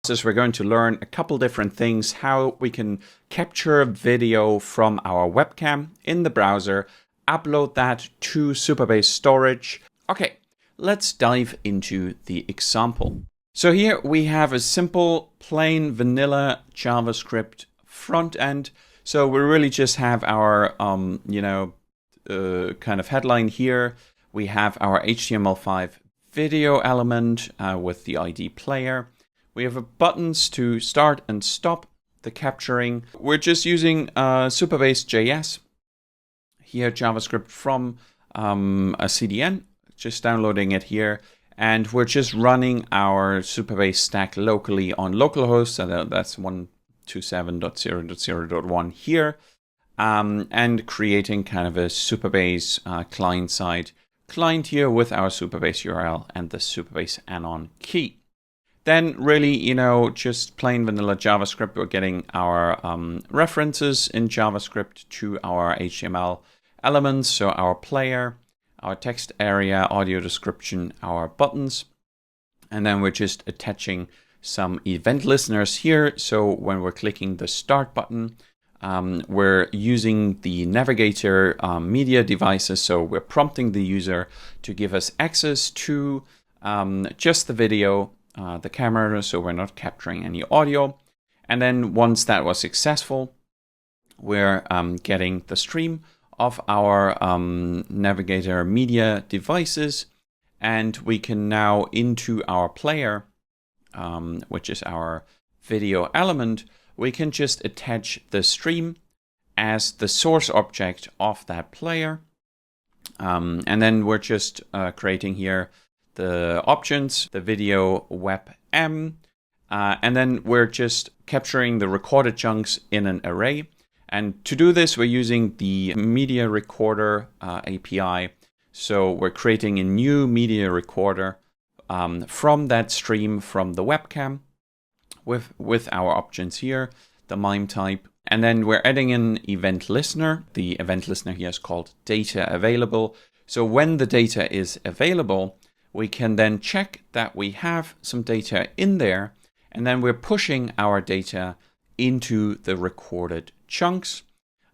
We're going to learn a couple different things, how we can capture video from our webcam in the browser, upload that to Supabase Storage. Okay, let's dive into the example. So here we have a simple, plain vanilla JavaScript front end. So we really just have our, kind of headline here. We have our HTML5 video element with the ID player. We have buttons to start and stop the capturing. We're just using Supabase JS. Here, JavaScript from a CDN, just downloading it here. And we're just running our Supabase stack locally on localhost. So that's 127.0.0.1 here. And creating kind of a Supabase client-side client here with our Supabase URL and the Supabase anon key. Then really, just plain vanilla JavaScript. We're getting our references in JavaScript to our HTML elements. So our player, our text area, audio description, our buttons. And then we're just attaching some event listeners here. So when we're clicking the start button, we're using the navigator MediaDevices. So we're prompting the user to give us access to just the video, the camera, so we're not capturing any audio. And then once that was successful, we're getting the stream of our navigator MediaDevices, and we can now into our player, which is our video element, we can just attach the stream as the source object of that player. And then we're just creating here the options, the video webcam, and then we're just capturing the recorded chunks in an array. And to do this, we're using the MediaRecorder API. So we're creating a new MediaRecorder from that stream from the webcam with our options here, the MIME type. And then we're adding an event listener. The event listener here is called data available. So when the data is available, we can then check that we have some data in there, and then we're pushing our data into the recorded chunks.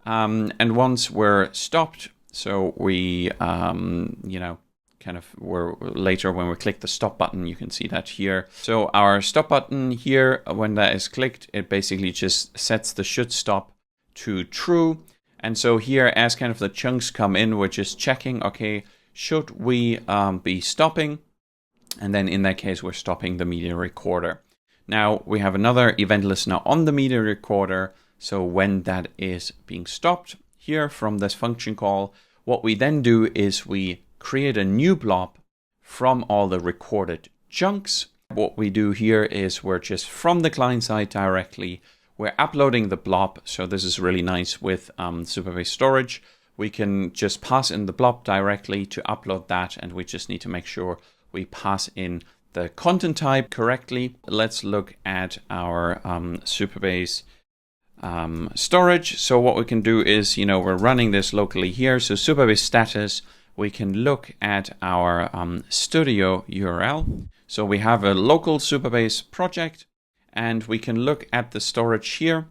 And once we're stopped, so we, later when we click the stop button, you can see that here. So our stop button here, when that is clicked, it basically just sets the should stop to true. And so here, as kind of the chunks come in, we're just checking, okay, should we be stopping? And then in that case, we're stopping the MediaRecorder. Now we have another event listener on the MediaRecorder. So when that is being stopped here from this function call, what we then do is we create a new blob from all the recorded chunks. What we do here is we're just from the client side directly, we're uploading the blob. So this is really nice with Supabase Storage. We can just pass in the blob directly to upload that, and we just need to make sure we pass in the content type correctly. Let's look at our Supabase storage. So what we can do is, we're running this locally here. So Supabase status, we can look at our studio URL. So we have a local Supabase project, and we can look at the storage here,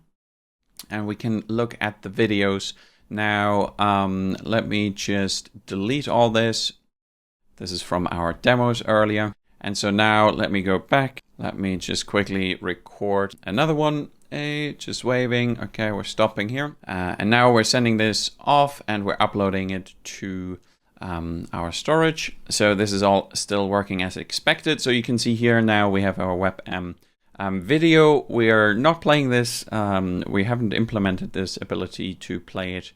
and we can look at the videos. Now, let me just delete all this. This is from our demos earlier. And so now let me go back. Let me just quickly record another one. Just waving. Okay, we're stopping here. And now we're sending this off and we're uploading it to our storage. So this is all still working as expected. So you can see here now we have our webcam video. We are not playing this. We haven't implemented this ability to play it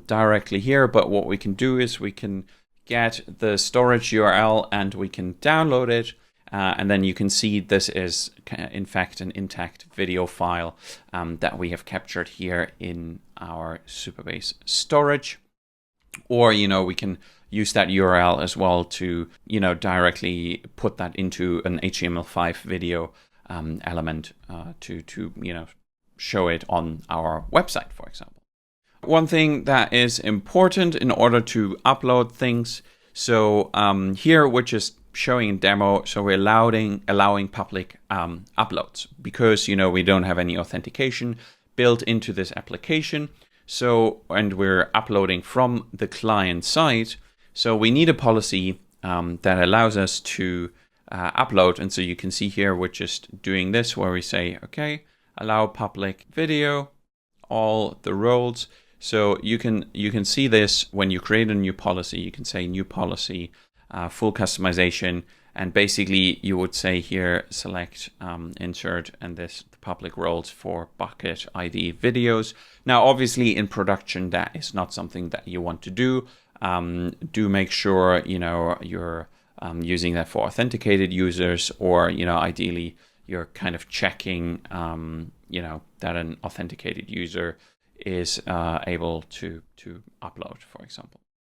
directly here. But what we can do is we can get the storage URL and we can download it. And then you can see this is in fact an intact video file that we have captured here in our Supabase storage. Or, we can use that URL as well to, directly put that into an HTML5 video element to show it on our website, for example. One thing that is important in order to upload things. So here we're just showing a demo. So we're allowing public uploads because, we don't have any authentication built into this application. So, and we're uploading from the client side. So we need a policy that allows us to upload. And so you can see here, we're just doing this where we say, okay, allow public video, all the roles. So you can see this when you create a new policy. You can say new policy, full customization, and basically you would say here select insert and this the public roles for bucket ID videos. Now obviously in production that is not something that you want to do. Do make sure you're using that for authenticated users, or ideally you're kind of checking that an authenticated user is able to upload, for example.